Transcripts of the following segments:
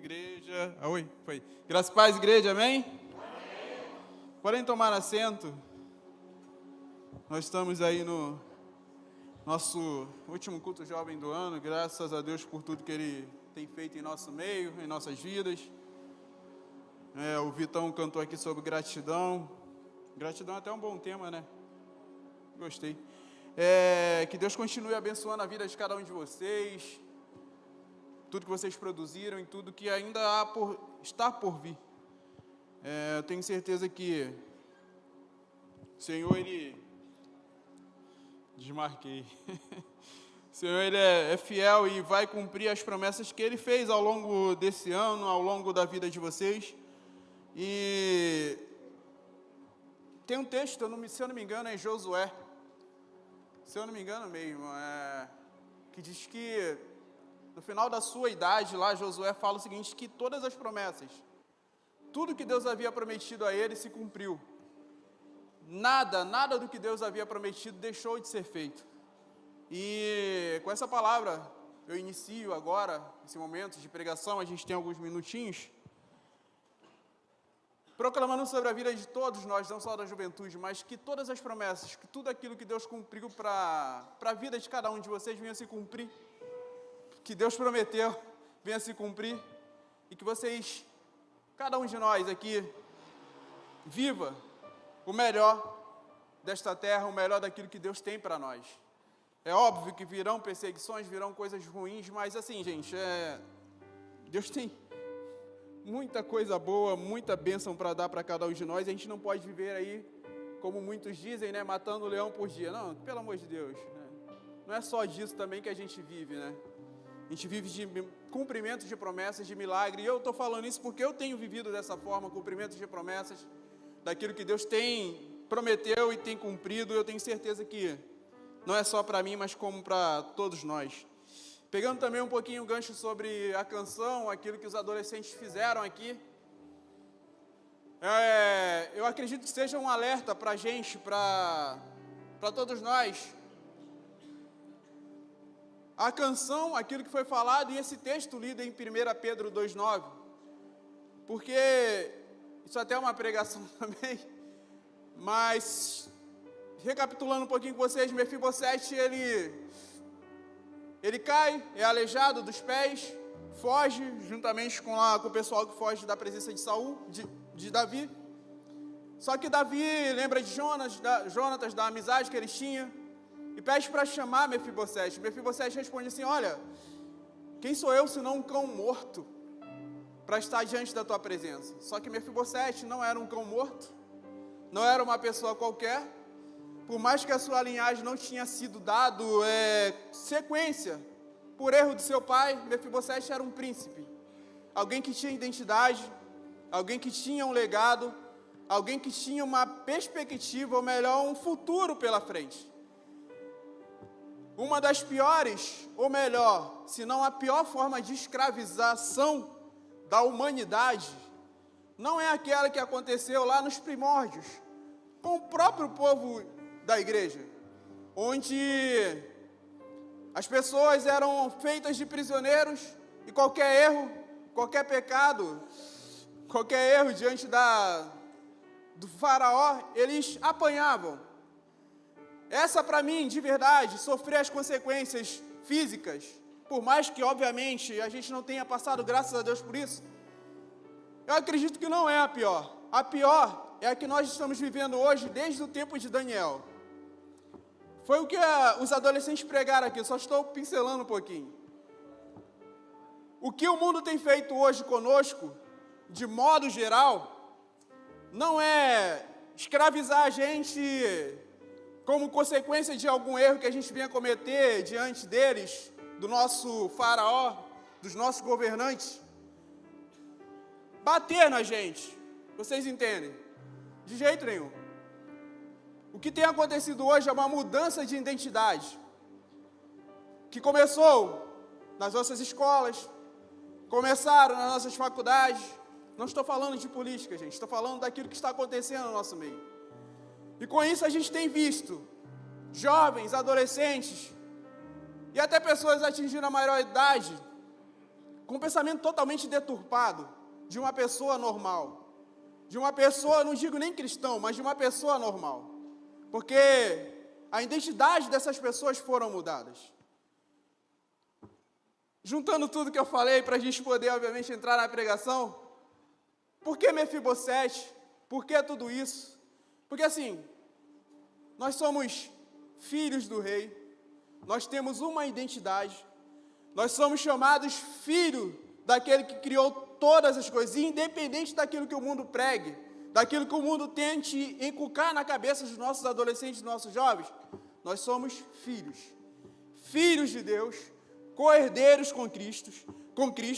igreja. Oi, foi. Graças e paz, igreja, amém? Amém. Podem tomar assento. Nós estamos aí no nosso último culto jovem do ano. Graças a Deus por tudo que Ele tem feito em nosso meio, em nossas vidas. O Vitão cantou aqui sobre gratidão. Gratidão é até um bom tema, né? Gostei. Que Deus continue abençoando a vida de cada um de vocês. Tudo que vocês produziram e tudo que ainda está por vir. Eu tenho certeza que o Senhor, Ele... Desmarquei. O Senhor, Ele é fiel e vai cumprir as promessas que Ele fez ao longo desse ano, ao longo da vida de vocês. E tem um texto, se eu não me engano, é em Josué. Se eu não me engano mesmo, que diz que no final da sua idade, lá Josué fala o seguinte, que todas as promessas, tudo que Deus havia prometido a ele se cumpriu. Nada do que Deus havia prometido deixou de ser feito. E com essa palavra, eu inicio agora, esse momento de pregação, a gente tem alguns minutinhos, proclamando sobre a vida de todos nós, não só da juventude, mas que todas as promessas, que tudo aquilo que Deus cumpriu para a vida de cada um de vocês venha se cumprir. Que Deus prometeu, venha se cumprir, e que vocês, cada um de nós aqui, viva o melhor desta terra, o melhor daquilo que Deus tem para nós. É óbvio que virão perseguições, virão coisas ruins, mas assim, gente, Deus tem muita coisa boa, muita bênção para dar para cada um de nós, e a gente não pode viver aí, como muitos dizem, né, matando o leão por dia. Não, pelo amor de Deus, né? Não é só disso também que a gente vive, né? A gente vive de cumprimentos de promessas, de milagre, e eu estou falando isso porque eu tenho vivido dessa forma, cumprimentos de promessas, daquilo que Deus prometeu e tem cumprido. Eu tenho certeza que não é só para mim, mas como para todos nós. Pegando também um pouquinho o gancho sobre a canção, aquilo que os adolescentes fizeram aqui, eu acredito que seja um alerta para a gente, para todos nós. A canção, aquilo que foi falado, e esse texto lido em 1 Pedro 2,9, porque isso até é uma pregação também, mas, recapitulando um pouquinho com vocês, Mefibosete, ele cai, é aleijado dos pés, foge, juntamente com o pessoal que foge da presença de Saul, de Davi. Só que Davi lembra de Jonatas, da amizade que eles tinham, e pede para chamar Mefibosete. Mefibosete responde assim, olha, quem sou eu senão um cão morto para estar diante da tua presença? Só que Mefibosete não era um cão morto, não era uma pessoa qualquer, por mais que a sua linhagem não tinha sido dado sequência, por erro do seu pai, Mefibosete era um príncipe, alguém que tinha identidade, alguém que tinha um legado, alguém que tinha uma perspectiva, ou melhor, um futuro pela frente. Uma das piores, ou melhor, se não a pior forma de escravização da humanidade, não é aquela que aconteceu lá nos primórdios, com o próprio povo da igreja, onde as pessoas eram feitas de prisioneiros e qualquer erro, qualquer pecado, qualquer erro diante do faraó, eles apanhavam. Essa, para mim, de verdade, sofrer as consequências físicas, por mais que, obviamente, a gente não tenha passado, graças a Deus, por isso, eu acredito que não é a pior. A pior é a que nós estamos vivendo hoje, desde o tempo de Daniel. Foi o que os adolescentes pregaram aqui, eu só estou pincelando um pouquinho. O que o mundo tem feito hoje conosco, de modo geral, não é escravizar a gente como consequência de algum erro que a gente venha cometer diante deles, do nosso faraó, dos nossos governantes, bater na gente, vocês entendem? De jeito nenhum. O que tem acontecido hoje é uma mudança de identidade, que começou nas nossas escolas, começaram nas nossas faculdades. Não estou falando de política, gente, estou falando daquilo que está acontecendo no nosso meio. E com isso a gente tem visto jovens, adolescentes e até pessoas atingindo a maioridade com um pensamento totalmente deturpado de uma pessoa normal. De uma pessoa, não digo nem cristão, mas de uma pessoa normal. Porque a identidade dessas pessoas foram mudadas. Juntando tudo que eu falei, para a gente poder, obviamente, entrar na pregação, por que Mefibosete? Por que tudo isso? Porque assim, nós somos filhos do rei, nós temos uma identidade, nós somos chamados filho daquele que criou todas as coisas, independente daquilo que o mundo pregue, daquilo que o mundo tente inculcar na cabeça dos nossos adolescentes, dos nossos jovens, nós somos filhos, filhos de Deus, co-herdeiros com Cristo,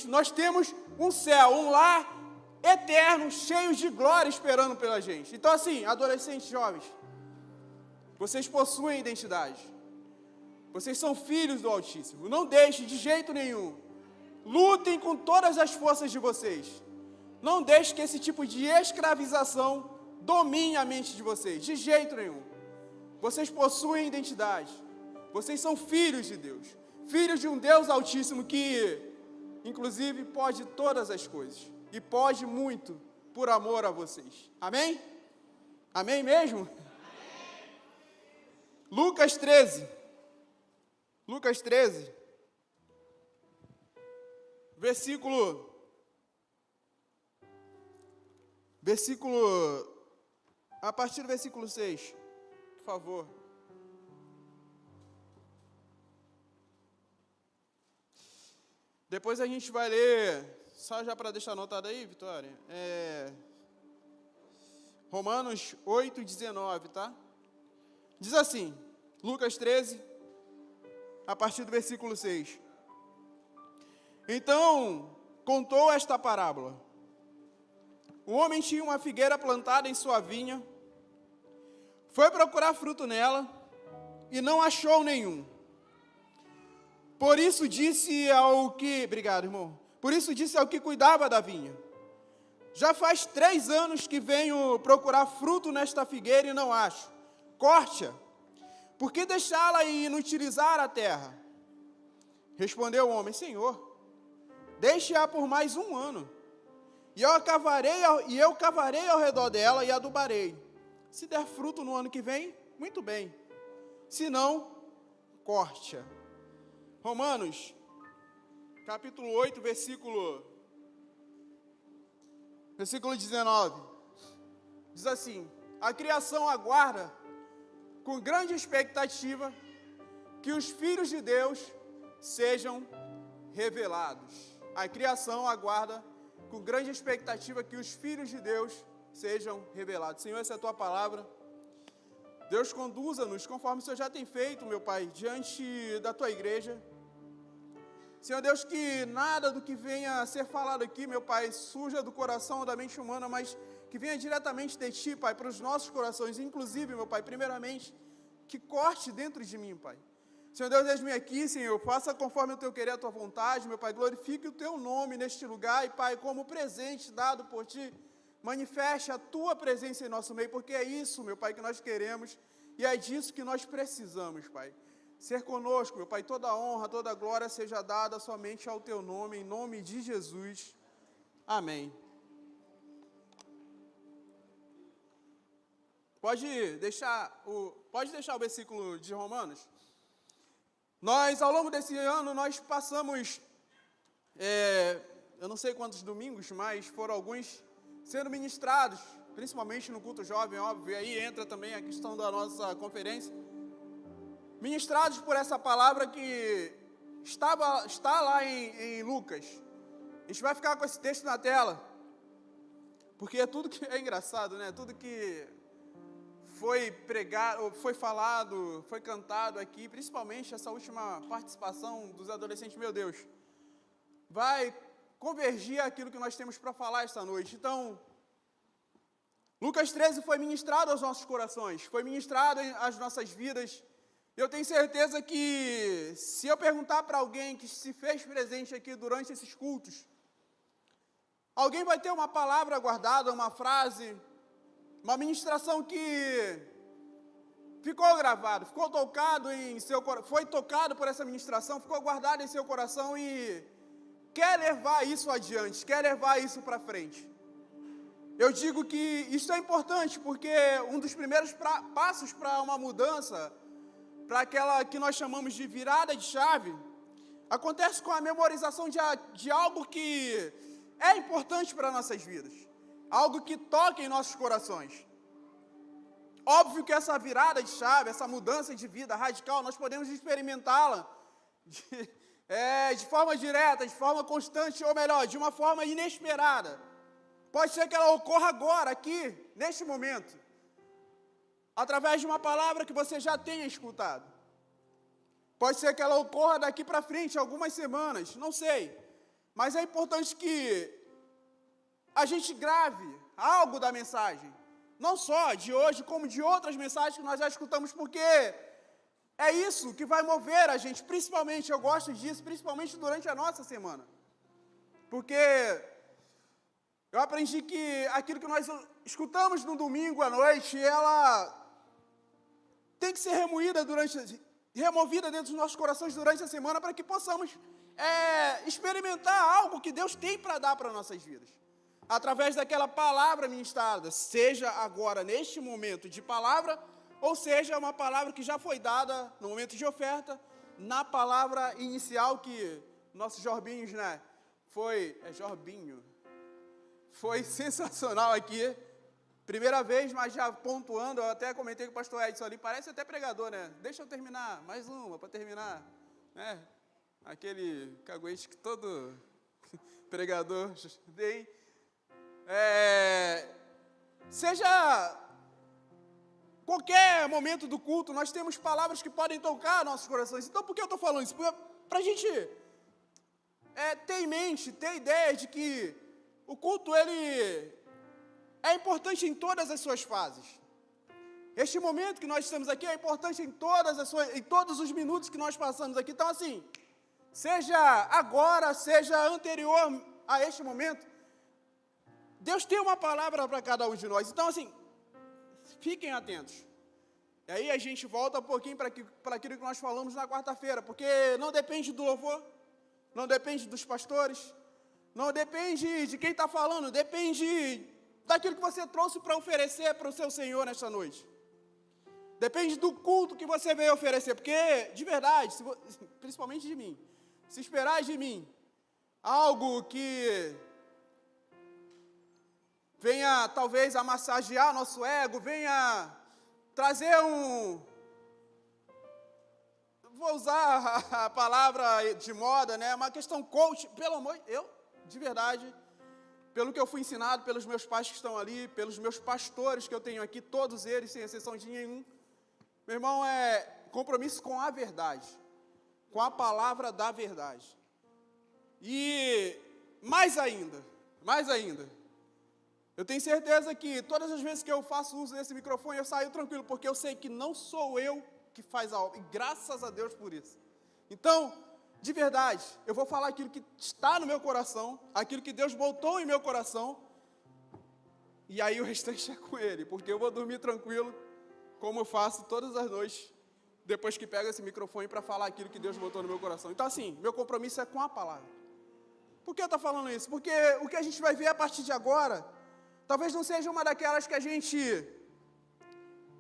nós temos um céu, um lar eterno, cheio de glória esperando pela gente. Então assim, adolescentes, jovens, vocês possuem identidade, vocês são filhos do Altíssimo, não deixem de jeito nenhum, lutem com todas as forças de vocês, não deixem que esse tipo de escravização domine a mente de vocês, de jeito nenhum. Vocês possuem identidade, vocês são filhos de Deus, filhos de um Deus Altíssimo que, inclusive, pode todas as coisas e pode muito por amor a vocês. Amém? Amém mesmo? Amém. Lucas 13, a partir do versículo 6, por favor. Depois a gente vai ler, só já para deixar anotado aí, Vitória, Romanos 8, 19, tá? Diz assim, Lucas 13, a partir do versículo 6. Então, contou esta parábola. Um homem tinha uma figueira plantada em sua vinha, foi procurar fruto nela e não achou nenhum. Por isso disse ao que... Obrigado, irmão. Por isso disse ao que cuidava da vinha: já faz 3 anos que venho procurar fruto nesta figueira e não acho. Corte-a. Por que deixá-la e inutilizar a terra? Respondeu o homem: Senhor, deixe-a por mais 1 ano. E eu cavarei ao redor dela e adubarei. Se der fruto no ano que vem, muito bem. Se não, corte-a. Romanos, capítulo 8, versículo 19. Diz assim: a criação aguarda com grande expectativa que os filhos de Deus sejam revelados. A criação aguarda com grande expectativa que os filhos de Deus sejam revelados. Senhor, essa é a Tua palavra. Deus, conduza-nos conforme o Senhor já tem feito, meu Pai, diante da Tua igreja. Senhor Deus, que nada do que venha a ser falado aqui, meu Pai, suja do coração ou da mente humana, mas que venha diretamente de Ti, Pai, para os nossos corações. Inclusive, meu Pai, primeiramente, que corte dentro de mim, Pai. Senhor Deus, eis-me aqui, Senhor, faça conforme o Teu querer, a Tua vontade, meu Pai, glorifique o Teu nome neste lugar, e Pai, como presente dado por Ti, manifeste a Tua presença em nosso meio, porque é isso, meu Pai, que nós queremos, e é disso que nós precisamos, Pai. Ser conosco, meu Pai, toda a honra, toda a glória seja dada somente ao Teu nome, em nome de Jesus. Amém. Pode deixar o versículo de Romanos? Nós, ao longo desse ano, nós passamos, eu não sei quantos domingos, mas foram alguns sendo ministrados, principalmente no culto jovem, óbvio, e aí entra também a questão da nossa conferência, ministrados por essa palavra que está lá em Lucas. A gente vai ficar com esse texto na tela, porque tudo que é engraçado, né? Tudo que foi pregado, foi falado, foi cantado aqui, principalmente essa última participação dos adolescentes, meu Deus, vai convergir aquilo que nós temos para falar esta noite. Então, Lucas 13 foi ministrado aos nossos corações, foi ministrado às nossas vidas. Eu tenho certeza que, se eu perguntar para alguém que se fez presente aqui durante esses cultos, alguém vai ter uma palavra guardada, uma frase, uma ministração que ficou gravado, ficou tocado em seu coração, foi tocado por essa ministração, ficou guardado em seu coração e quer levar isso adiante, quer levar isso para frente. Eu digo que isso é importante, porque um dos primeiros passos para uma mudança, para aquela que nós chamamos de virada de chave, acontece com a memorização de algo que é importante para nossas vidas, algo que toca em nossos corações. Óbvio que essa virada de chave, essa mudança de vida radical, nós podemos experimentá-la de forma direta, de forma constante, ou melhor, de uma forma inesperada. Pode ser que ela ocorra agora, aqui, neste momento, através de uma palavra que você já tenha escutado. Pode ser que ela ocorra daqui para frente, algumas semanas, não sei. Mas é importante que a gente grave algo da mensagem. Não só de hoje, como de outras mensagens que nós já escutamos, porque é isso que vai mover a gente, principalmente, eu gosto disso, principalmente durante a nossa semana. Porque eu aprendi que aquilo que nós escutamos no domingo à noite, ela tem que ser removida dentro dos nossos corações durante a semana, para que possamos experimentar algo que Deus tem para dar para nossas vidas. Através daquela palavra ministrada, seja agora neste momento de palavra, ou seja uma palavra que já foi dada no momento de oferta, na palavra inicial que nossos Jorbinhos, Jorbinho, foi sensacional aqui, primeira vez, mas já pontuando, eu até comentei com o pastor Edson ali, parece até pregador, né? Deixa eu terminar, mais uma para terminar, né? Aquele caguete que todo pregador tem. Seja qualquer momento do culto, nós temos palavras que podem tocar nossos corações. Então, por que eu estou falando isso? Para a gente ter em mente, ter ideia de que o culto, ele é importante em todas as suas fases. Este momento que nós estamos aqui é importante em todos os minutos que nós passamos aqui. Então, assim, seja agora, seja anterior a este momento, Deus tem uma palavra para cada um de nós. Então, assim, fiquem atentos. E aí a gente volta um pouquinho para aquilo que nós falamos na quarta-feira, porque não depende do louvor, não depende dos pastores, não depende de quem está falando, depende daquilo que você trouxe para oferecer para o seu Senhor nesta noite. Depende do culto que você veio oferecer, porque, de verdade, principalmente de mim, se esperar de mim algo que venha talvez a massagear nosso ego, venha trazer vou usar a palavra de moda, né? Uma questão coach, pelo amor, de verdade, pelo que eu fui ensinado, pelos meus pais que estão ali, pelos meus pastores que eu tenho aqui, todos eles, sem exceção de nenhum, meu irmão, é compromisso com a verdade, com a palavra da verdade. E mais ainda, eu tenho certeza que todas as vezes que eu faço uso desse microfone, eu saio tranquilo, porque eu sei que não sou eu que faz a obra, e graças a Deus por isso. Então, de verdade, eu vou falar aquilo que está no meu coração, aquilo que Deus botou em meu coração, e aí o restante é com Ele, porque eu vou dormir tranquilo, como eu faço todas as noites, depois que pego esse microfone para falar aquilo que Deus botou no meu coração. Então, assim, meu compromisso é com a palavra. Por que eu estou falando isso? Porque o que a gente vai ver a partir de agora, talvez não seja uma daquelas que a gente,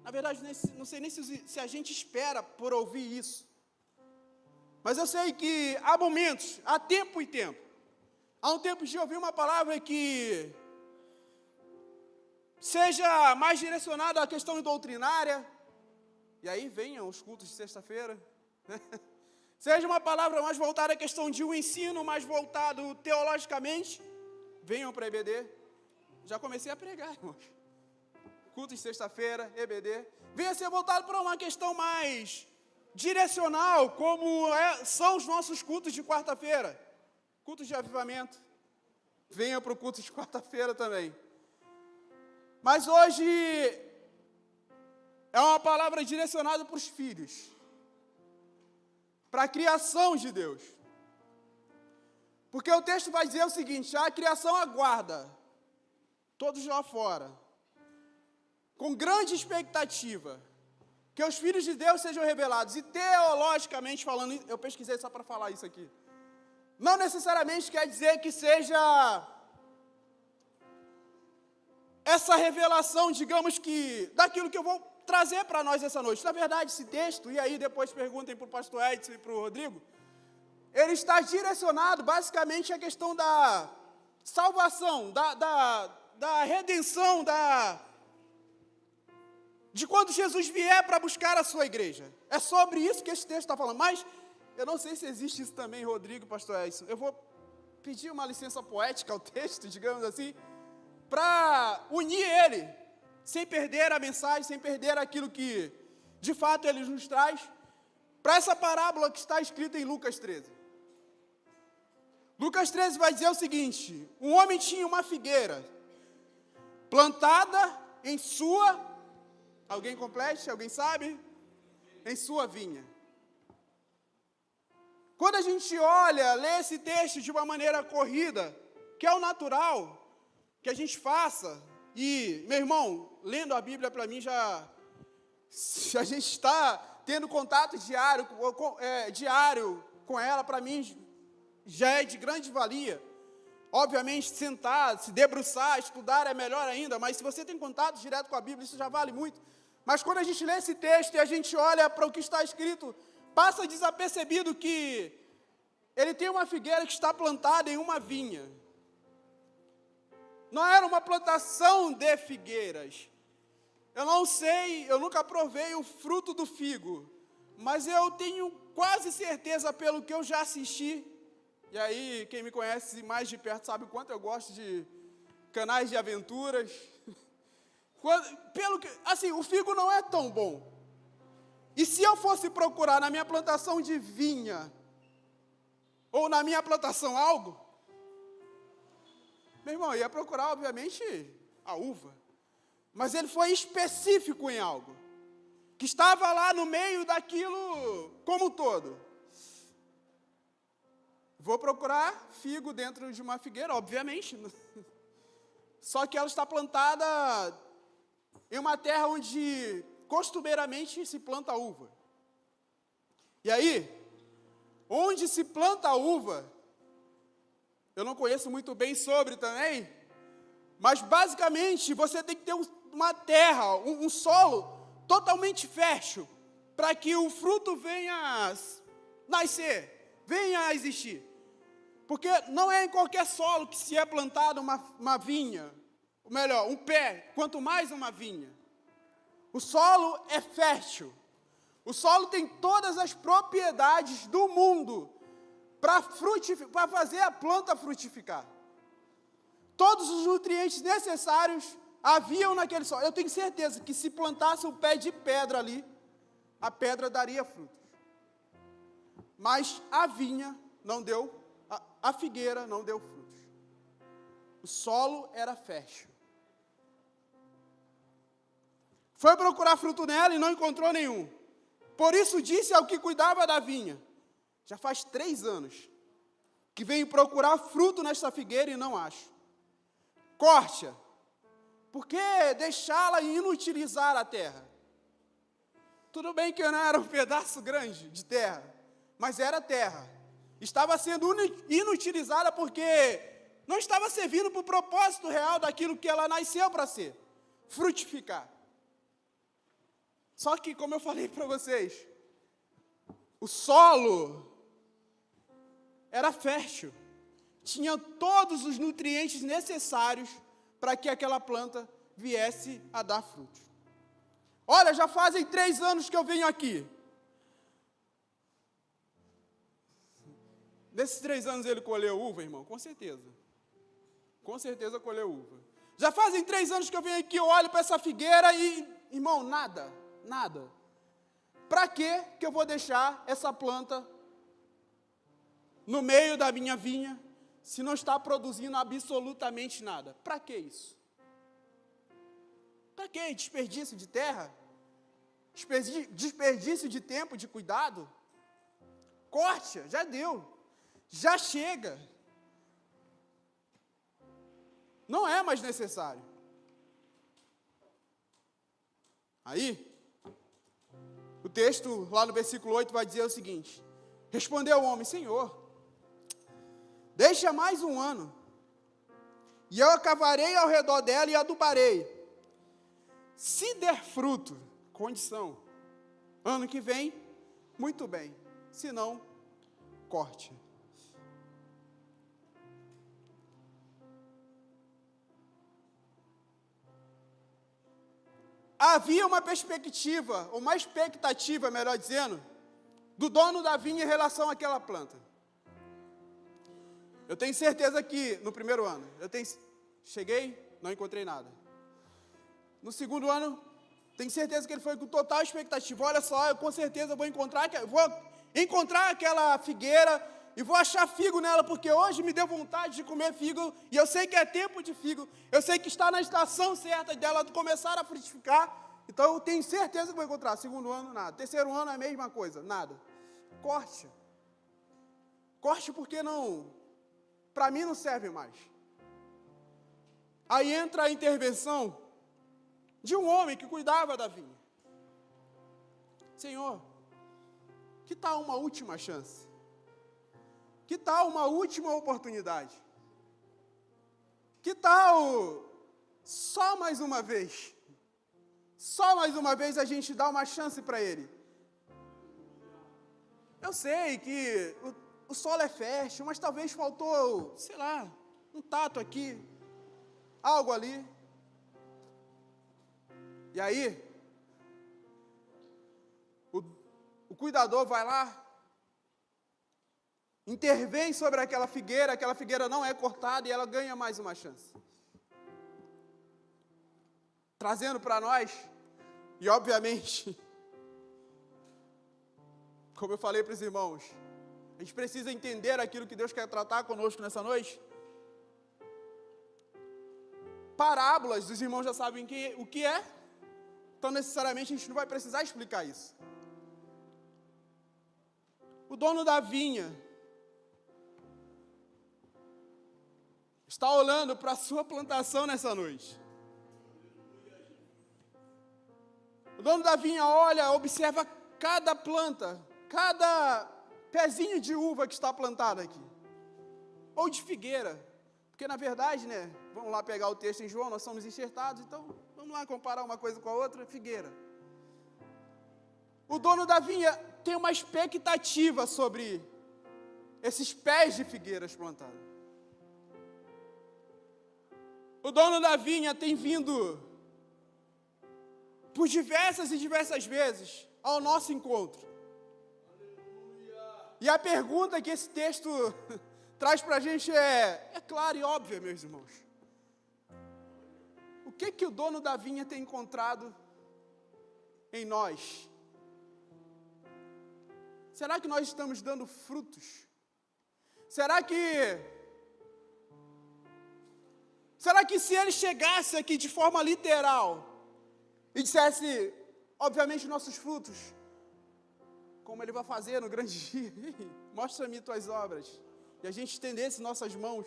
na verdade, não sei nem se a gente espera por ouvir isso. Mas eu sei que há momentos, há tempo e tempo. Há um tempo de ouvir uma palavra que seja mais direcionada à questão doutrinária, e aí venham os cultos de sexta-feira, seja uma palavra mais voltada à questão de um ensino mais voltado teologicamente, venham para EBD. Já comecei a pregar, irmãos. Culto de sexta-feira, EBD. Venha ser voltado para uma questão mais direcional, como são os nossos cultos de quarta-feira. Cultos de avivamento. Venha para o culto de quarta-feira também. Mas hoje é uma palavra direcionada para os filhos. Para a criação de Deus. Porque o texto vai dizer o seguinte: a criação aguarda, todos lá fora, com grande expectativa, que os filhos de Deus sejam revelados. E teologicamente falando, eu pesquisei só para falar isso aqui. não necessariamente quer dizer que seja essa revelação, digamos que, daquilo que eu vou trazer para nós essa noite. Na verdade, esse texto, e aí depois perguntem para o pastor Edson e para o Rodrigo, ele está direcionado basicamente à questão da salvação, da redenção, de quando Jesus vier para buscar a sua igreja. É sobre isso que esse texto está falando. Mas eu não sei se existe isso também, Rodrigo, pastor Edson. Eu vou pedir uma licença poética ao texto, digamos assim, para unir ele, sem perder a mensagem, sem perder aquilo que, de fato, ele nos traz, para essa parábola que está escrita em Lucas 13. Lucas 13 vai dizer o seguinte: um homem tinha uma figueira plantada em sua, alguém complete, alguém sabe? Em sua vinha. Quando a gente olha, lê esse texto de uma maneira corrida, que é o natural que a gente faça, e, meu irmão, lendo a Bíblia para mim se a gente está tendo contato diário com ela, para mim já é de grande valia. Obviamente, sentar, se debruçar, estudar é melhor ainda, mas se você tem contato direto com a Bíblia, isso já vale muito. Mas quando a gente lê esse texto e a gente olha para o que está escrito, passa desapercebido que ele tem uma figueira que está plantada em uma vinha. Não era uma plantação de figueiras. Eu não sei, eu nunca provei o fruto do figo, mas eu tenho quase certeza, pelo que eu já assisti, e aí quem me conhece mais de perto sabe o quanto eu gosto de canais de aventuras. Assim, o figo não é tão bom. E se eu fosse procurar na minha plantação de vinha, ou na minha plantação algo, meu irmão, eu ia procurar, obviamente, a uva. Mas ele foi específico em algo, que estava lá no meio daquilo como um todo. Vou procurar figo dentro de uma figueira, obviamente. Só que ela está plantada em uma terra onde costumeiramente se planta uva. E aí, onde se planta a uva, eu não conheço muito bem sobre também, mas basicamente você tem que ter uma terra, um solo totalmente fértil, para que o fruto venha a nascer, venha a existir. Porque não é em qualquer solo que se é plantada uma vinha, ou melhor, um pé, quanto mais uma vinha. O solo é fértil. O solo tem todas as propriedades do mundo para fazer a planta frutificar. Todos os nutrientes necessários haviam naquele solo. Eu tenho certeza que se plantasse um pé de pedra ali, a pedra daria frutos. Mas a vinha não deu, a figueira não deu frutos. O solo era fértil. Foi procurar fruto nela e não encontrou nenhum. Por isso disse ao que cuidava da vinha: já faz 3 anos que venho procurar fruto nesta figueira e não acho. Corte-a. Por que deixá-la e inutilizar a terra? Tudo bem que não era um pedaço grande de terra, mas era terra. Estava sendo inutilizada porque não estava servindo para o propósito real daquilo que ela nasceu para ser, frutificar. Só que, como eu falei para vocês, o solo era fértil, tinha todos os nutrientes necessários para que aquela planta viesse a dar frutos. Olha, já fazem 3 anos que eu venho aqui. Nesses 3 anos ele colheu uva, irmão? Com certeza. Com certeza colheu uva. Já fazem 3 anos que eu venho aqui, eu olho para essa figueira e, irmão, nada. Para que eu vou deixar essa planta no meio da minha vinha, se não está produzindo absolutamente nada? Para que isso? Para que desperdício de terra? Desperdício de tempo, de cuidado? Corte, já deu, já chega. Não é mais necessário. Aí, o texto lá no versículo 8 vai dizer o seguinte: respondeu o homem: Senhor, Este é mais um ano, e eu cavarei ao redor dela e adubarei. Se der fruto, condição, ano que vem, muito bem, se não, corte. Havia uma perspectiva, ou uma expectativa, melhor dizendo, do dono da vinha em relação àquela planta. Eu tenho certeza que no primeiro ano, cheguei, não encontrei nada. No segundo ano, tenho certeza que ele foi com total expectativa. Olha só, eu com certeza vou encontrar aquela figueira e vou achar figo nela, porque hoje me deu vontade de comer figo, e eu sei que é tempo de figo, eu sei que está na estação certa dela começar a frutificar, então eu tenho certeza que vou encontrar. Segundo ano, nada. Terceiro ano, a mesma coisa, nada. Corte. Corte porque não, para mim não serve mais. Aí entra a intervenção de um homem que cuidava da vinha. Senhor, que tal uma última chance? Que tal uma última oportunidade? Que tal só mais uma vez? Só mais uma vez a gente dá uma chance para ele. Eu sei que o solo é fértil, mas talvez faltou, sei lá, um tato aqui, algo ali. E aí, o cuidador vai lá, intervém sobre aquela figueira não é cortada e ela ganha mais uma chance. Trazendo para nós, e obviamente, como eu falei para os irmãos, a gente precisa entender aquilo que Deus quer tratar conosco nessa noite. Parábolas, os irmãos já sabem o que é, então necessariamente a gente não vai precisar explicar isso. O dono da vinha está olhando para a sua plantação nessa noite. O dono da vinha olha, observa cada planta, cada pezinho de uva que está plantado aqui, ou de figueira, porque na verdade, vamos lá pegar o texto em João, nós somos enxertados, então vamos lá comparar uma coisa com a outra, figueira. O dono da vinha tem uma expectativa sobre esses pés de figueiras plantados. O dono da vinha tem vindo por diversas e diversas vezes ao nosso encontro. E a pergunta que esse texto traz para a gente é clara e óbvia, meus irmãos. O que o dono da vinha tem encontrado em nós? Será que nós estamos dando frutos? Será que se ele chegasse aqui de forma literal e dissesse, obviamente, nossos frutos, como ele vai fazer no grande dia, mostra-me tuas obras, e a gente estendesse nossas mãos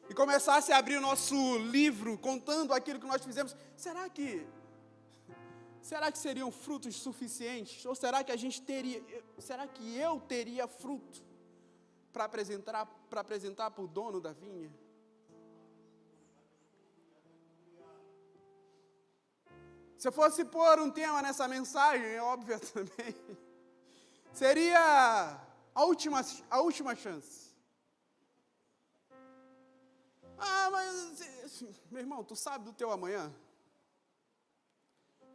e começasse a abrir o nosso livro contando aquilo que nós fizemos, será que seriam frutos suficientes? Ou será que eu teria fruto para apresentar para o dono da vinha? Se eu fosse pôr um tema nessa mensagem, é óbvio também, seria a última chance. Mas, meu irmão, tu sabe do teu amanhã?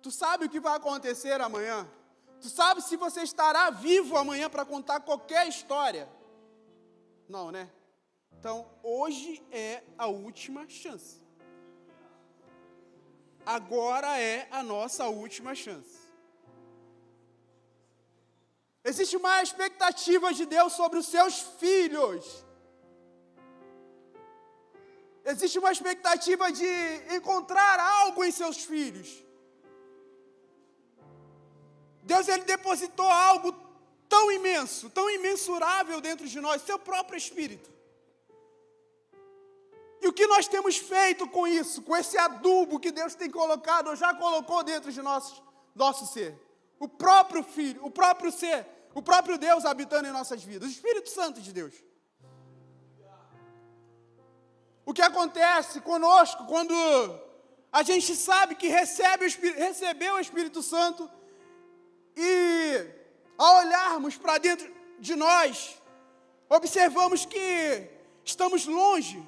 Tu sabe o que vai acontecer amanhã? Tu sabe se você estará vivo amanhã para contar qualquer história? Não, né? Então, hoje é a última chance. Agora é a nossa última chance. Existe uma expectativa de Deus sobre os seus filhos. Existe uma expectativa de encontrar algo em seus filhos. Deus, Ele depositou algo tão imenso, tão imensurável dentro de nós, seu próprio Espírito. E o que nós temos feito com isso, com esse adubo que Deus tem colocado, ou já colocou dentro de nosso ser? O próprio Filho, o próprio ser, o próprio Deus habitando em nossas vidas, o Espírito Santo de Deus. o que acontece conosco quando a gente sabe que recebeu o Espírito Santo e, ao olharmos para dentro de nós, observamos que estamos longe,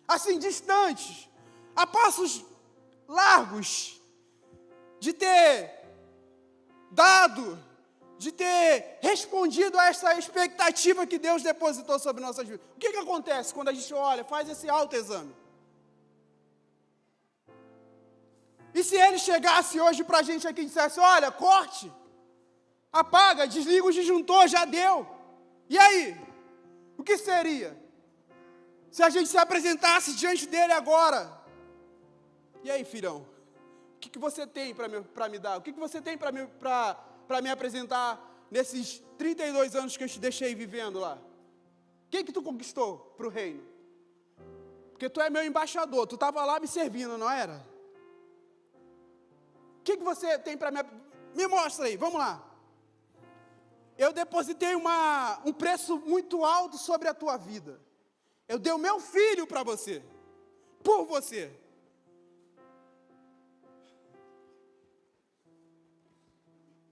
assim, distantes, a passos largos, de ter dado, de ter respondido a essa expectativa que Deus depositou sobre nossas vidas. O que acontece quando a gente olha, faz esse autoexame? E se ele chegasse hoje para a gente aqui e dissesse, olha, corte, apaga, desliga o disjuntor, já deu. E aí? O que seria? Se a gente se apresentasse diante dele agora. E aí, filhão? O que você tem para me dar? O que você tem para me apresentar nesses 32 anos que eu te deixei vivendo lá? O que tu conquistou para o reino? Porque tu é meu embaixador, tu estava lá me servindo, não era? O que você tem para me mostra aí, vamos lá. Eu depositei um preço muito alto sobre a tua vida. Eu dei o meu filho para você, por você.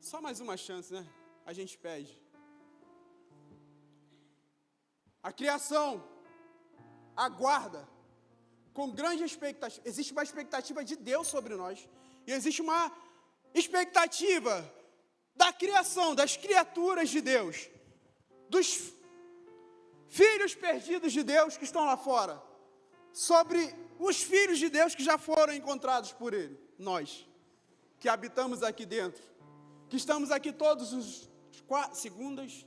Só mais uma chance, né? A gente pede. A criação aguarda com grande expectativa. Existe uma expectativa de Deus sobre nós. E existe uma expectativa da criação, das criaturas de Deus, dos filhos perdidos de Deus que estão lá fora, sobre os filhos de Deus que já foram encontrados por Ele. Nós, que habitamos aqui dentro, que estamos aqui todos os segundas,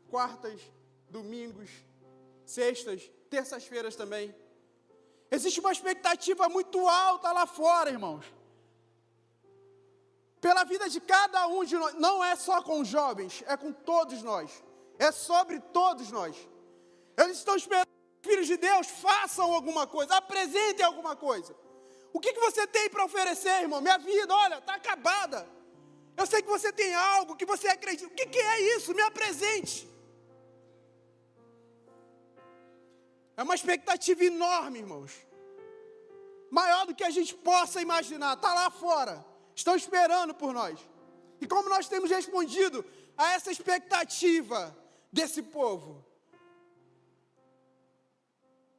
quartas, domingos, sextas, terças-feiras também. Existe uma expectativa muito alta lá fora, irmãos. Pela vida de cada um de nós, não é só com os jovens, é com todos nós, é sobre todos nós. Eles estão esperando que os filhos de Deus façam alguma coisa, apresentem alguma coisa. O que você tem para oferecer, irmão? Minha vida, olha, está acabada. Eu sei que você tem algo que você acredita. O que é isso? Me apresente. É uma expectativa enorme, irmãos. Maior do que a gente possa imaginar. Está lá fora. Estão esperando por nós. E como nós temos respondido a essa expectativa desse povo?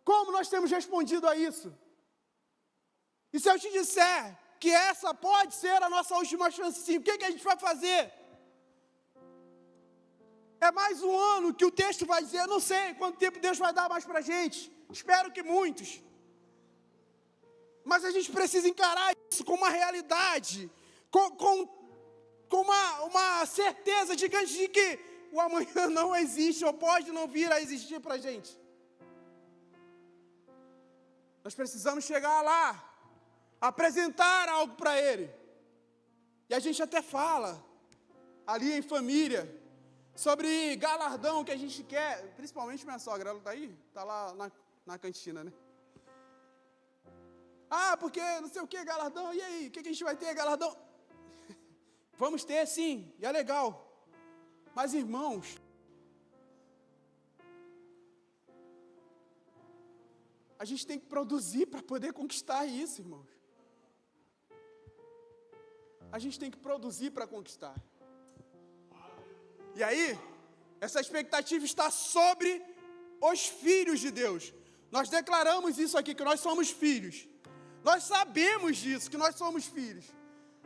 Como nós temos respondido a isso? E se eu te disser que essa pode ser a nossa última chance, sim, o que a gente vai fazer? É mais um ano que o texto vai dizer, eu não sei quanto tempo Deus vai dar mais para a gente. Espero que muitos. Mas a gente precisa encarar isso com uma realidade, com uma certeza gigante de que o amanhã não existe, ou pode não vir a existir para a gente. Nós precisamos chegar lá, apresentar algo para Ele. E a gente até fala, ali em família, sobre galardão que a gente quer, principalmente minha sogra, ela está aí? Está lá na cantina, né? Ah, porque não sei o que, galardão, e aí, o que a gente vai ter, galardão? Vamos ter sim, e é legal. Mas irmãos, a gente tem que produzir para poder conquistar isso, irmãos. A gente tem que produzir para conquistar. E aí, essa expectativa está sobre os filhos de Deus. Nós declaramos isso aqui, que nós somos filhos. Nós sabemos disso, que nós somos filhos.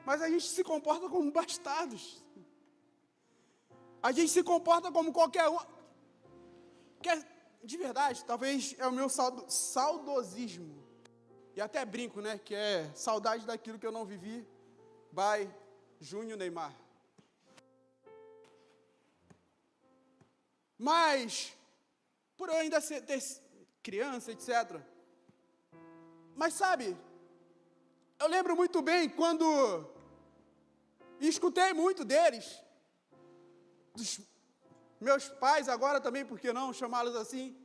Mas a gente se comporta como bastardos. A gente se comporta como qualquer um. De verdade, talvez é o meu saudosismo. E até brinco, né? Que é saudade daquilo que eu não vivi. By Júnior Neymar. Mas, por eu ainda ter criança, etc. Mas sabe, eu lembro muito bem quando escutei muito deles, dos meus pais agora também, por que não chamá-los assim,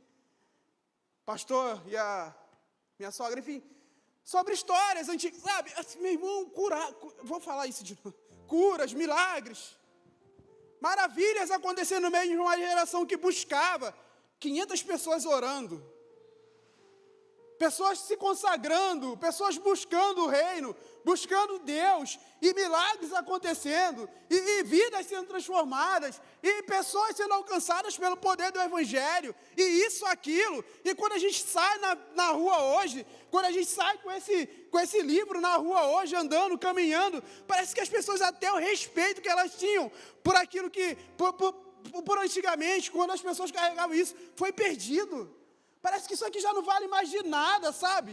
pastor e a minha sogra, enfim, sobre histórias antigas, sabe, assim, meu irmão, vou falar isso de novo, curas, milagres, maravilhas acontecendo no meio de uma geração que buscava 500 pessoas orando, pessoas se consagrando, pessoas buscando o reino, buscando Deus, e milagres acontecendo, e vidas sendo transformadas, e pessoas sendo alcançadas pelo poder do Evangelho, e isso, aquilo. E quando a gente sai na rua hoje, quando a gente sai com esse livro na rua hoje, andando, caminhando, parece que as pessoas, até o respeito que elas tinham por aquilo que, por antigamente, quando as pessoas carregavam isso, foi perdido. Parece que isso aqui já não vale mais de nada, sabe?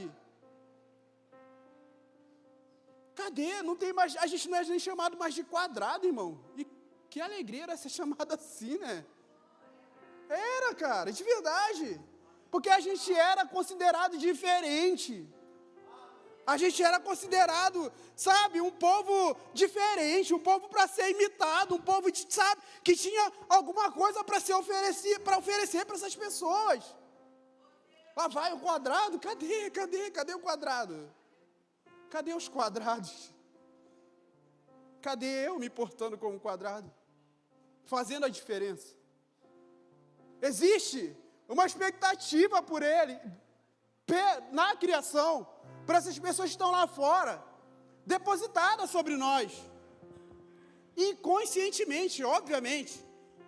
Cadê? Não tem mais, a gente não é nem chamado mais de quadrado, irmão. E que alegria era ser chamado assim, né? Era, cara, de verdade. Porque a gente era considerado diferente. A gente era considerado, sabe, um povo diferente, um povo para ser imitado, um povo, sabe, que tinha alguma coisa para oferecer para essas pessoas. Lá vai o quadrado, cadê o quadrado? Cadê os quadrados? Cadê eu me portando como quadrado? Fazendo a diferença. Existe uma expectativa por ele, na criação, para essas pessoas que estão lá fora, depositada sobre nós. Inconscientemente, obviamente.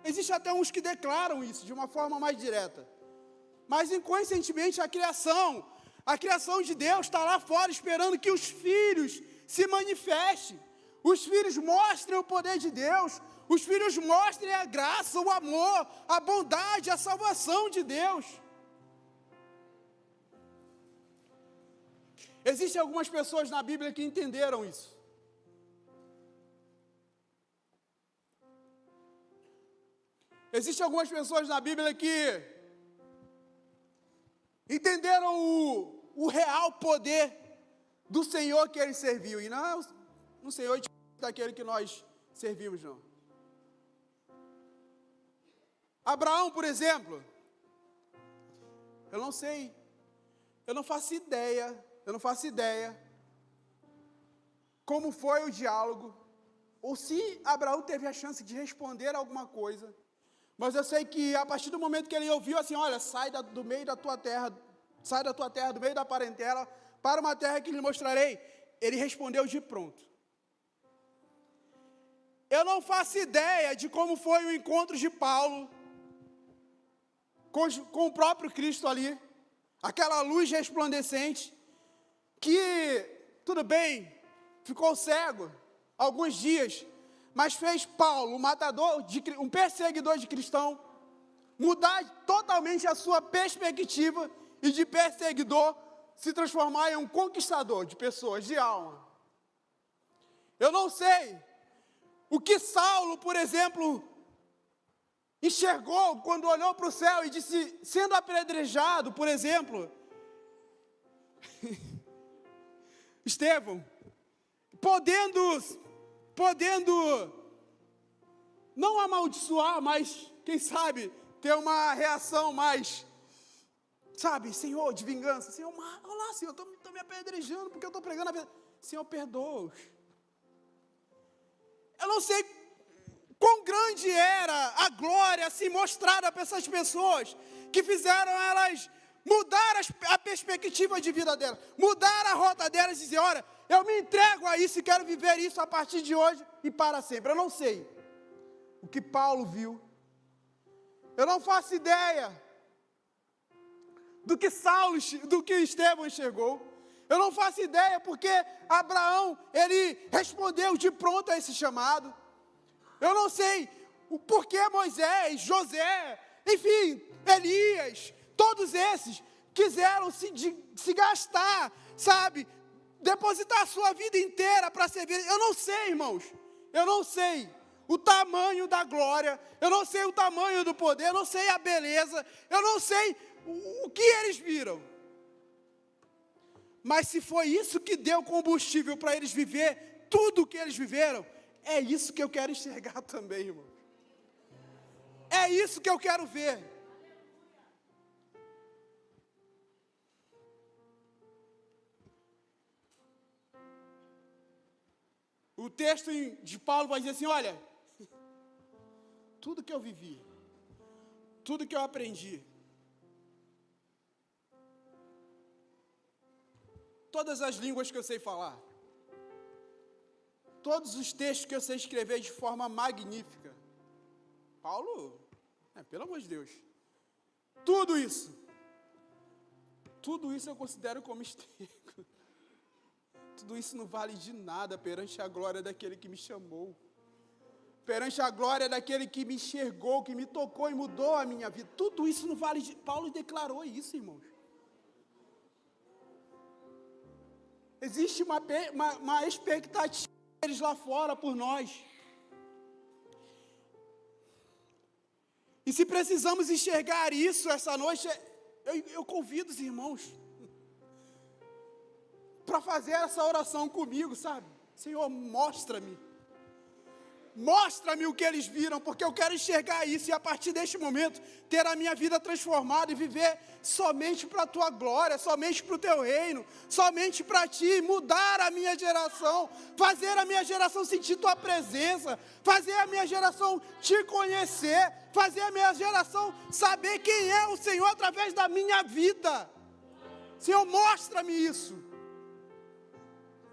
Existem até uns que declaram isso de uma forma mais direta. Mas inconscientemente a criação de Deus está lá fora esperando que os filhos se manifestem. Os filhos mostrem o poder de Deus. Os filhos mostrem a graça, o amor, a bondade, a salvação de Deus. Existem algumas pessoas na Bíblia que entenderam isso. Existem algumas pessoas na Bíblia que entenderam o real poder do Senhor que ele serviu. E não é um Senhor daquele que nós servimos, não. Abraão, por exemplo, eu não faço ideia como foi o diálogo, ou se Abraão teve a chance de responder alguma coisa. Mas eu sei que a partir do momento que ele ouviu assim, olha, sai do meio da tua terra, do meio da parentela, para uma terra que lhe mostrarei, ele respondeu de pronto. Eu não faço ideia de como foi o encontro de Paulo com o próprio Cristo ali, aquela luz resplandecente, que, tudo bem, ficou cego alguns dias, mas fez Paulo, um perseguidor de cristão, mudar totalmente a sua perspectiva e de perseguidor se transformar em um conquistador de pessoas, de alma. Eu não sei o que Saulo, por exemplo, enxergou quando olhou para o céu e disse, sendo apedrejado, por exemplo, Estevão, podendo não amaldiçoar, mas, quem sabe, ter uma reação mais, sabe, Senhor, de vingança. Senhor, olha lá, Senhor, estou me apedrejando porque eu estou pregando a verdade. Senhor, perdoa-os. Eu não sei quão grande era a glória assim mostrada para essas pessoas que fizeram elas mudar a perspectiva de vida delas, mudar a rota delas e dizer, olha, eu me entrego a isso e quero viver isso a partir de hoje e para sempre. Eu não sei o que Paulo viu. Eu não faço ideia do que Estevão enxergou. Eu não faço ideia porque Abraão, ele respondeu de pronto a esse chamado. Eu não sei o porquê Moisés, José, enfim, Elias, todos esses quiseram se gastar, sabe, depositar a sua vida inteira para servir. Eu não sei, irmãos, eu não sei o tamanho da glória, eu não sei o tamanho do poder, eu não sei a beleza, eu não sei o que eles viram. Mas se foi isso que deu combustível para eles viver tudo o que eles viveram, é isso que eu quero enxergar também, irmão. É isso que eu quero ver. O texto de Paulo vai dizer assim, olha, tudo que eu vivi, tudo que eu aprendi, todas as línguas que eu sei falar, todos os textos que eu sei escrever de forma magnífica. Paulo, pelo amor de Deus, tudo isso eu considero como esterco. Tudo isso não vale de nada perante a glória daquele que me chamou, perante a glória daquele que me enxergou, que me tocou e mudou a minha vida. Tudo isso não vale de... Paulo declarou isso, irmãos. Existe uma expectativa deles lá fora por nós. E se precisamos enxergar isso essa noite, eu convido os irmãos para fazer essa oração comigo, sabe? Senhor, mostra-me o que eles viram, porque eu quero enxergar isso e a partir deste momento ter a minha vida transformada e viver somente para a tua glória, somente para o teu reino, somente para ti, mudar a minha geração, fazer a minha geração sentir tua presença, fazer a minha geração te conhecer, fazer a minha geração saber quem é o Senhor através da minha vida. Senhor, mostra-me isso.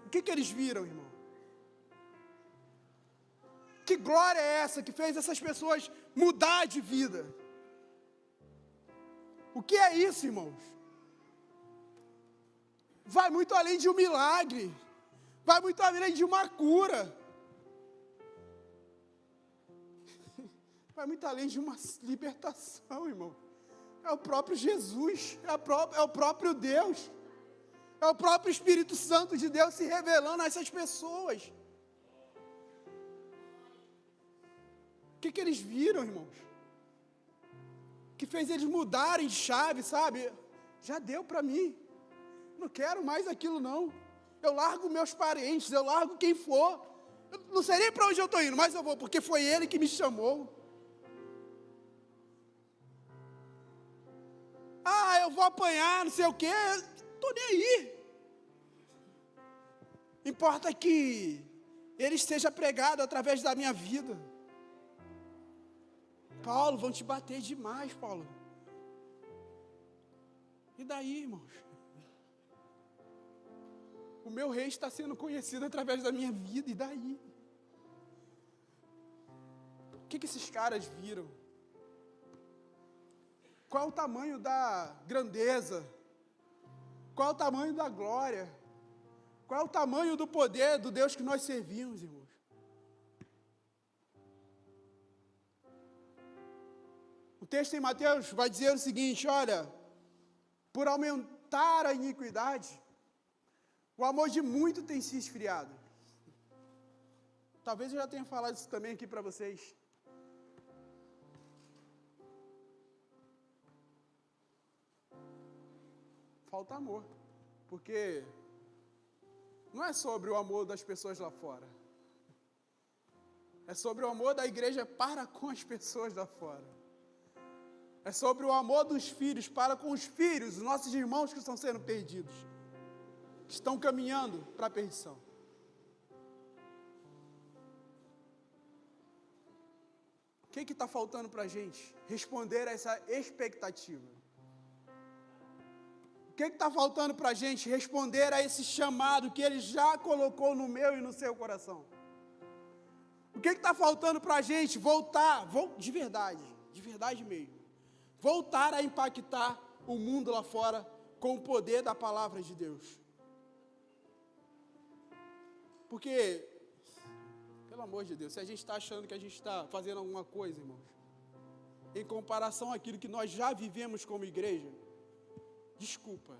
O que eles viram, irmão? Que glória é essa que fez essas pessoas mudar de vida? O que é isso, irmãos? Vai muito além de um milagre, vai muito além de uma cura, vai muito além de uma libertação, irmão. É o próprio Jesus, é o próprio Deus, é o próprio Espírito Santo de Deus se revelando a essas pessoas. O que eles viram, irmãos? Que fez eles mudarem de chave, sabe? Já deu para mim. Não quero mais aquilo, não. Eu largo meus parentes, eu largo quem for. Eu não sei nem para onde eu estou indo, mas eu vou, porque foi Ele que me chamou. Eu vou apanhar, não sei o quê. Estou nem aí. Importa que Ele esteja pregado através da minha vida. Paulo, vão te bater demais, Paulo. E daí, irmãos? O meu rei está sendo conhecido através da minha vida, e daí? O que esses caras viram? Qual é o tamanho da grandeza? Qual é o tamanho da glória? Qual é o tamanho do poder do Deus que nós servimos, irmãos? O texto em Mateus vai dizer o seguinte, olha, por aumentar a iniquidade, o amor de muito tem se esfriado. Talvez eu já tenha falado isso também aqui para vocês. Falta amor, porque não é sobre o amor das pessoas lá fora, é sobre o amor da igreja para com as pessoas lá fora. É sobre o amor dos filhos para com os filhos, os nossos irmãos que estão sendo perdidos, que estão caminhando para a perdição. O que está faltando para a gente? Responder a essa expectativa. O que está faltando para a gente? Responder a esse chamado que Ele já colocou no meu e no seu coração. O que está faltando para a gente? Voltar, de verdade mesmo. Voltar a impactar o mundo lá fora com o poder da palavra de Deus. Porque, pelo amor de Deus, se a gente está achando que a gente está fazendo alguma coisa, irmãos, em comparação àquilo que nós já vivemos como igreja, desculpa.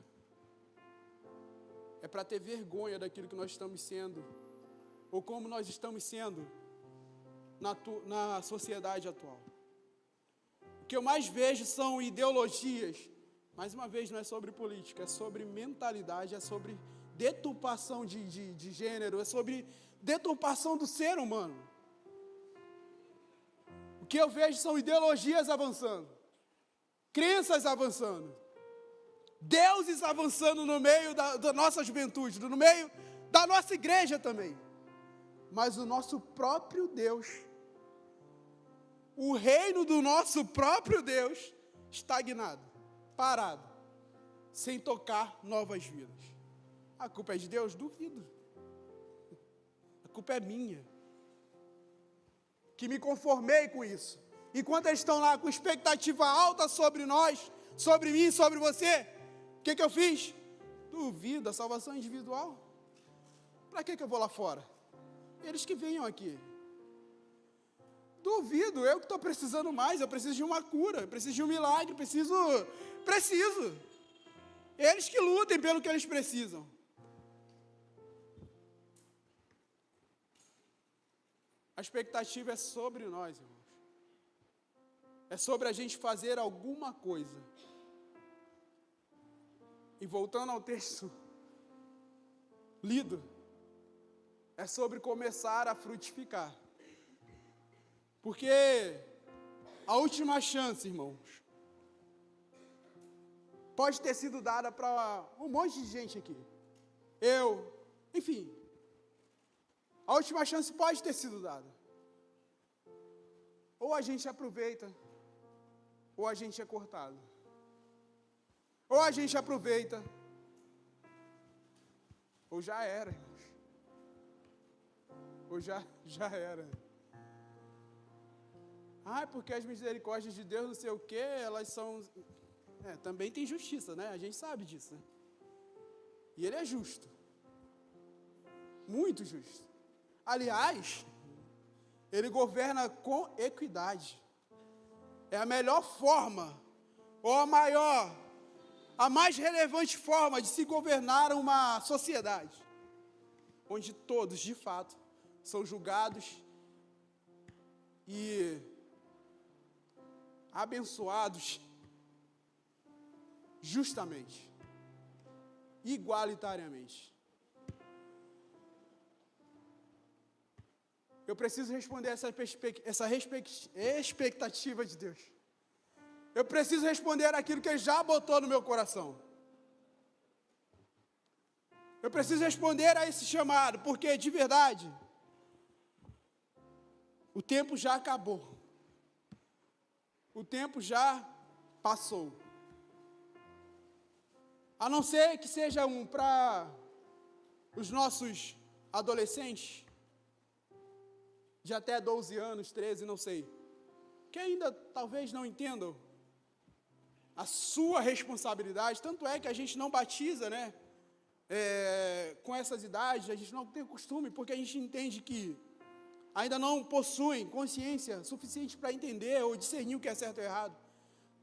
É para ter vergonha daquilo que nós estamos sendo, ou como nós estamos sendo na sociedade atual. O que eu mais vejo são ideologias. Mais uma vez, não é sobre política, é sobre mentalidade, é sobre deturpação de gênero, é sobre deturpação do ser humano. O que eu vejo são ideologias avançando, crenças avançando, deuses avançando no meio da nossa juventude, no meio da nossa igreja também. Mas o nosso próprio Deus, o reino do nosso próprio Deus, estagnado, parado, sem tocar novas vidas. A culpa é de Deus? Duvido. A culpa é minha. Que me conformei com isso. Enquanto eles estão lá com expectativa alta sobre nós, sobre mim, sobre você, o que eu fiz? Duvido, a salvação é individual. Para que eu vou lá fora? Eles que venham aqui. Duvido, eu que estou precisando mais, eu preciso de uma cura, eu preciso de um milagre, preciso. Eles que lutem pelo que eles precisam. A expectativa é sobre nós, irmãos. É sobre a gente fazer alguma coisa. E voltando ao texto lido, é sobre começar a frutificar. Porque a última chance, irmãos, pode ter sido dada para um monte de gente aqui. Enfim. A última chance pode ter sido dada. Ou a gente aproveita, ou a gente é cortado. Ou a gente aproveita, ou já era, irmãos. Ou já era. Porque as misericórdias de Deus, não sei o quê, elas são... também tem justiça, né? A gente sabe disso, né? E Ele é justo. Muito justo. Aliás, Ele governa com equidade. É a melhor forma, ou a maior, a mais relevante forma de se governar uma sociedade, onde todos, de fato, são julgados e abençoados justamente, igualitariamente. Eu preciso responder essa expectativa de Deus. Eu preciso responder aquilo que Ele já botou no meu coração. Eu preciso responder a esse chamado, porque, de verdade, o tempo já acabou. O tempo já passou. A não ser que seja para os nossos adolescentes, de até 12 anos, 13, não sei, que ainda talvez não entendam a sua responsabilidade. Tanto é que a gente não batiza, né? Com essas idades, a gente não tem costume, porque a gente entende que ainda não possuem consciência suficiente para entender ou discernir o que é certo ou errado.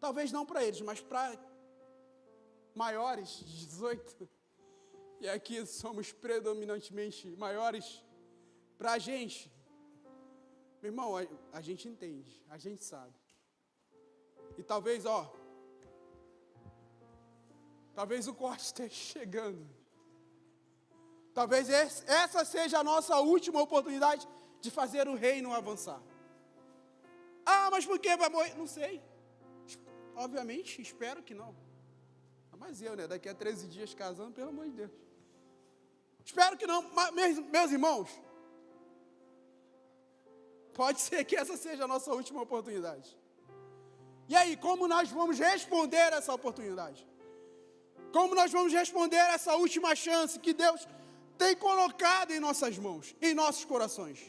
Talvez não para eles, mas para maiores de 18. E aqui somos predominantemente maiores. Para a gente, meu irmão, a gente entende, a gente sabe. E talvez o corte esteja chegando. Talvez essa seja a nossa última oportunidade de fazer o reino avançar. Mas por que vai morrer? Não sei. Obviamente, espero que não. Mas eu, né? Daqui a 13 dias casando, pelo amor de Deus. Espero que não. Mas, meus irmãos, pode ser que essa seja a nossa última oportunidade. E aí, como nós vamos responder essa oportunidade? Como nós vamos responder essa última chance que Deus tem colocado em nossas mãos, em nossos corações?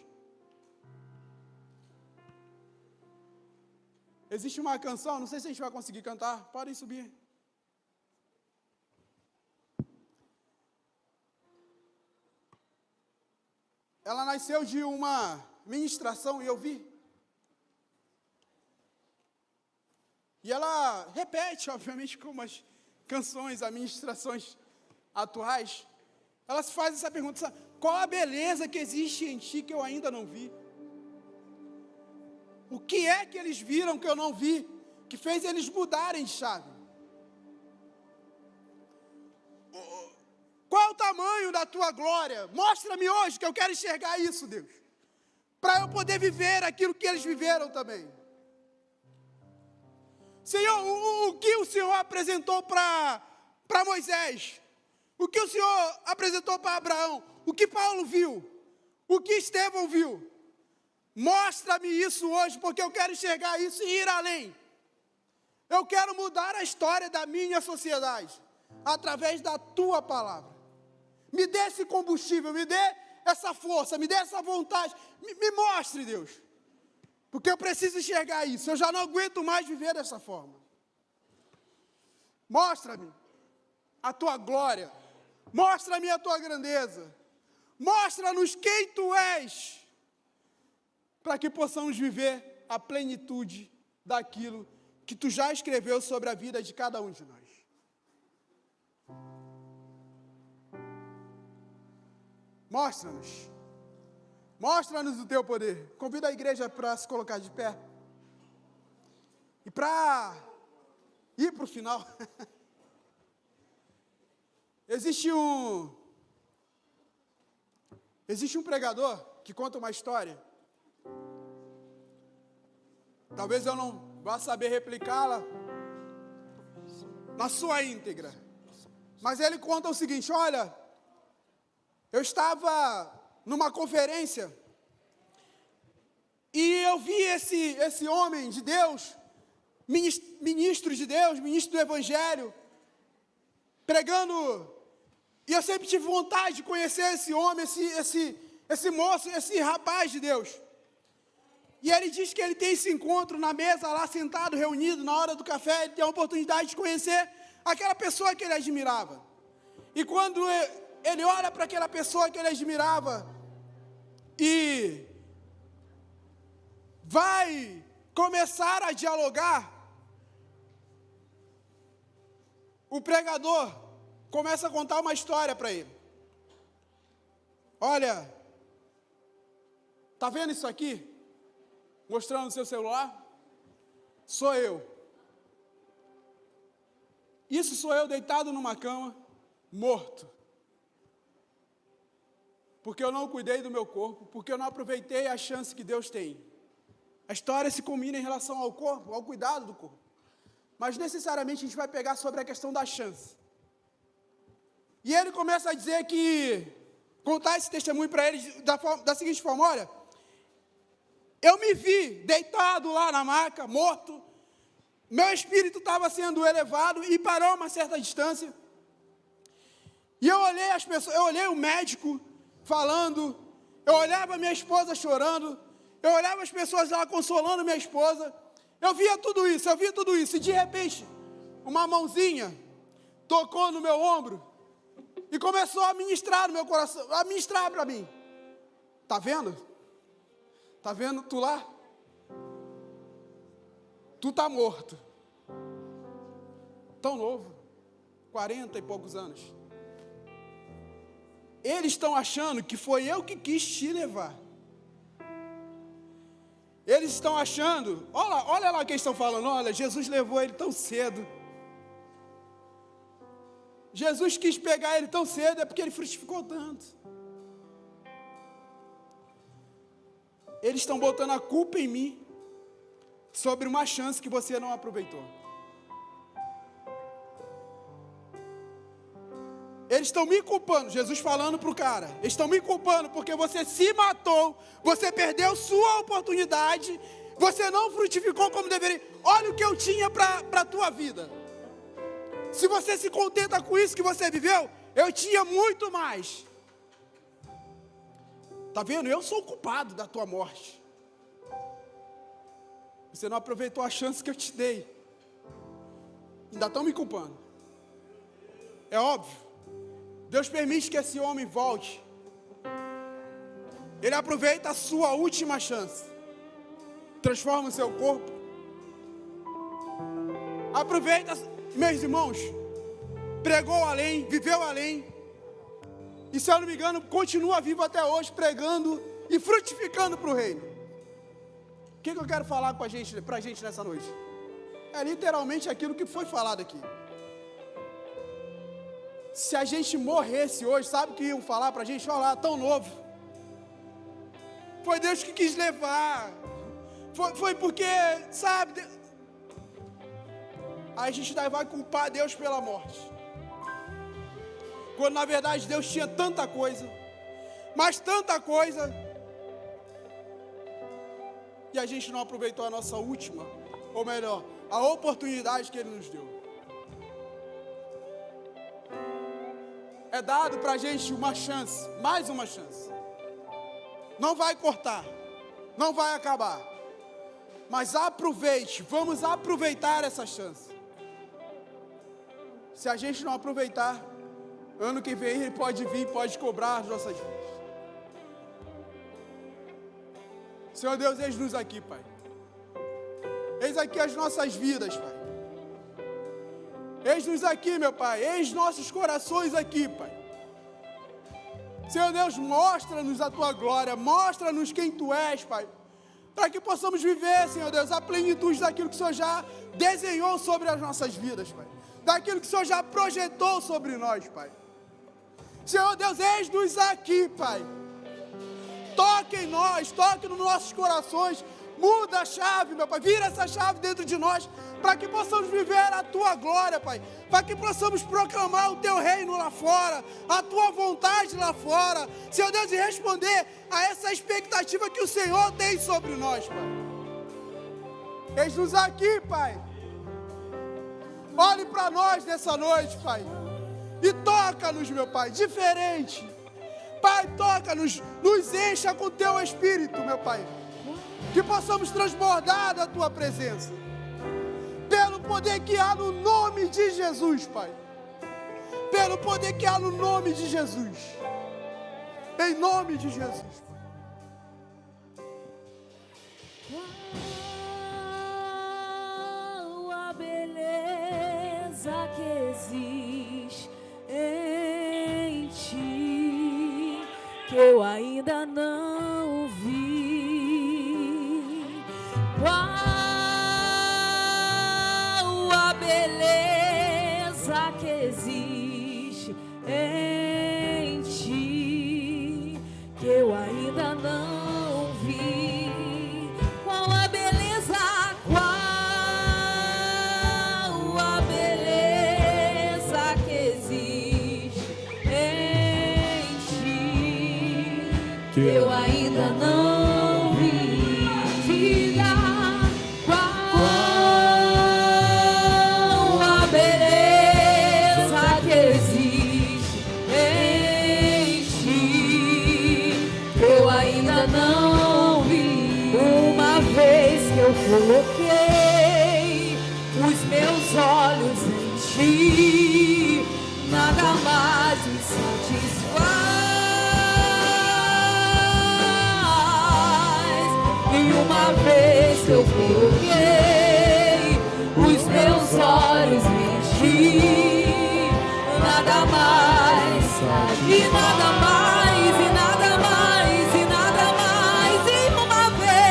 Existe uma canção, não sei se a gente vai conseguir cantar, podem subir. Ela nasceu de uma ministração e eu vi. E ela repete, obviamente, como as canções, as ministrações atuais. Ela se faz essa pergunta: qual a beleza que existe em ti que eu ainda não vi? O que é que eles viram que eu não vi, que fez eles mudarem de chave? Qual o tamanho da tua glória? Mostra-me hoje que eu quero enxergar isso, Deus, para eu poder viver aquilo que eles viveram também. Senhor, o que o Senhor apresentou para Moisés? O que o Senhor apresentou para Abraão? O que Paulo viu? O que Estevão viu? Mostra-me isso hoje, porque eu quero enxergar isso e ir além. Eu quero mudar a história da minha sociedade, através da tua palavra. Me dê esse combustível, me dê essa força, me dê essa vontade. Me mostre, Deus. Porque eu preciso enxergar isso. Eu já não aguento mais viver dessa forma. Mostra-me a tua glória. Mostra-me a tua grandeza. Mostra-nos quem tu és. Para que possamos viver a plenitude daquilo que tu já escreveu sobre a vida de cada um de nós. Mostra-nos. Mostra-nos o teu poder. Convido a igreja para se colocar de pé. E para ir para o final. Existe um pregador que conta uma história. Talvez eu não vá saber replicá-la na sua íntegra. Mas ele conta o seguinte: olha, eu estava numa conferência e eu vi esse homem de Deus, ministro de Deus, ministro do Evangelho, pregando, e eu sempre tive vontade de conhecer esse homem, esse moço, esse rapaz de Deus. E ele diz que ele tem esse encontro na mesa, lá sentado, reunido, na hora do café, ele tem a oportunidade de conhecer aquela pessoa que ele admirava. E quando ele olha para aquela pessoa que ele admirava e vai começar a dialogar, o pregador começa a contar uma história para ele. Olha, tá vendo isso aqui? Mostrando no seu celular? Sou eu. Isso sou eu deitado numa cama, morto. Porque eu não cuidei do meu corpo, porque eu não aproveitei a chance que Deus tem. A história se combina em relação ao corpo, ao cuidado do corpo. Mas necessariamente a gente vai pegar sobre a questão da chance. E ele começa a dizer que, contar esse testemunho para ele da seguinte forma: olha, eu me vi deitado lá na maca, morto, meu espírito estava sendo elevado e parou a uma certa distância. E eu olhei as pessoas, eu olhei o médico falando, eu olhava minha esposa chorando, eu olhava as pessoas lá consolando minha esposa, eu via tudo isso, e de repente, uma mãozinha tocou no meu ombro e começou a ministrar no meu coração, a ministrar para mim. Tá vendo? Tá vendo tu lá? Tu tá morto. Tão novo, 40 e poucos anos. Eles estão achando que foi eu que quis te levar. Eles estão achando, olha lá o que eles estão falando, olha, Jesus levou ele tão cedo. Jesus quis pegar ele tão cedo, é porque ele frutificou tanto. Eles estão botando a culpa em mim, sobre uma chance que você não aproveitou. Eles estão me culpando, Jesus falando para o cara, eles estão me culpando porque você se matou, você perdeu sua oportunidade, você não frutificou como deveria. Olha o que eu tinha para a tua vida. Se você se contenta com isso que você viveu, eu tinha muito mais. Está vendo? Eu sou o culpado da tua morte. Você não aproveitou a chance que eu te dei. Ainda estão me culpando. É óbvio. Deus permite que esse homem volte. Ele aproveita a sua última chance. Transforma o seu corpo. Aproveita, meus irmãos. Pregou além, viveu além. E se eu não me engano, continua vivo até hoje, pregando e frutificando para o reino. O que eu quero falar para a gente nessa noite? É literalmente aquilo que foi falado aqui. Se a gente morresse hoje, sabe o que iam falar para a gente? Olha lá, tão novo. Foi Deus que quis levar. Foi porque, sabe? Aí a gente vai culpar Deus pela morte. Quando na verdade Deus tinha tanta coisa, mas tanta coisa, e a gente não aproveitou a nossa última, ou melhor, a oportunidade que Ele nos deu. é dado para a gente uma chance, mais uma chance. Não vai cortar, não vai acabar. Mas aproveite, vamos aproveitar essa chance. Se a gente não aproveitar, ano que vem Ele pode vir, pode cobrar as nossas vidas. Senhor Deus, eis-nos aqui, Pai. Eis aqui as nossas vidas, Pai. Eis-nos aqui, meu Pai. Eis nossos corações aqui, Pai. Senhor Deus, mostra-nos a Tua glória. Mostra-nos quem Tu és, Pai. Para que possamos viver, Senhor Deus, a plenitude daquilo que o Senhor já desenhou sobre as nossas vidas, Pai. Daquilo que o Senhor já projetou sobre nós, Pai. Senhor Deus, eis-nos aqui, Pai. Toque em nós, toque nos nossos corações. Muda a chave, meu Pai. Vira essa chave dentro de nós, para que possamos viver a Tua glória, Pai. Para que possamos proclamar o Teu reino lá fora, a Tua vontade lá fora. Senhor Deus, e responder a essa expectativa que o Senhor tem sobre nós, Pai. Eis-nos aqui, Pai. Olhe para nós nessa noite, Pai. E toca-nos, meu Pai, diferente. Pai, toca-nos, nos encha com Teu Espírito, meu Pai. Que possamos transbordar da Tua presença. Pelo poder que há no nome de Jesus, Pai. Pelo poder que há no nome de Jesus. Em nome de Jesus, Pai. Qual a beleza que existe em Ti, que eu ainda não vi. Qual a beleza que existe em Ti, que eu ainda não vi. Qual a beleza, qual a beleza que existe em Ti, que eu ainda não vi. Diga, qual a beleza que existe em Ti, que eu ainda não vi. Uma vez que eu coloquei os meus olhos em Ti, nada mais me satisfaz. E uma vez que eu coloquei os meus olhos em Ti, nada mais, e nada mais, e nada mais, e nada mais. E uma vez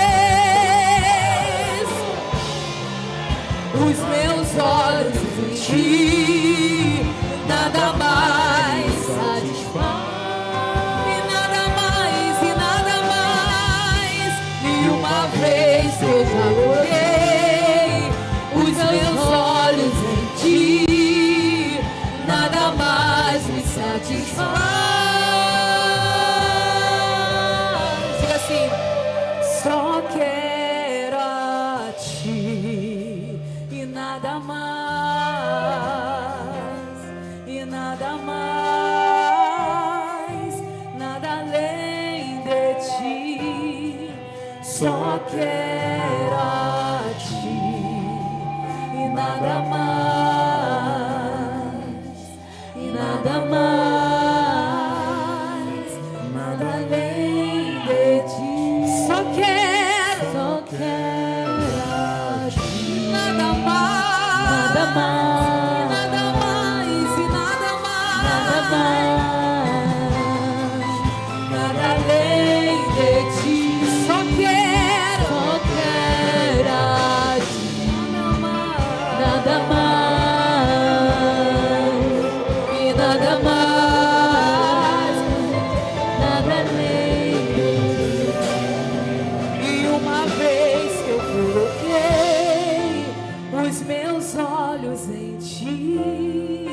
os meus olhos em Ti, nada mais satisfaz. E nada mais, e nada mais. E uma vez que eu já coloquei os meus olhos em Ti, nada mais me satisfaz. Diga assim: só quero a Ti e nada mais, e nada mais, nada além de Ti. Só quero a Ti e nada mais, e nada mais, nada além de Ti. Só quero a Ti, nada mais, nada mais, nada mais, e nada mais, nada além de Ti. Só quero a Ti, nada mais, e nada mais, nada além de Ti. E uma vez que eu coloquei os meus olhos em Ti,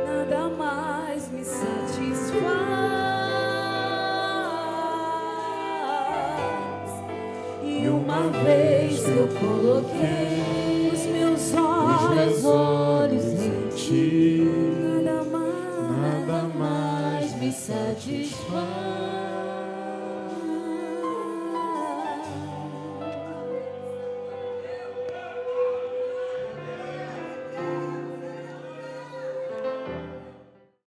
nada mais me satisfaz. E uma vez eu coloquei os meus olhos em Ti, nada mais, satisfaz.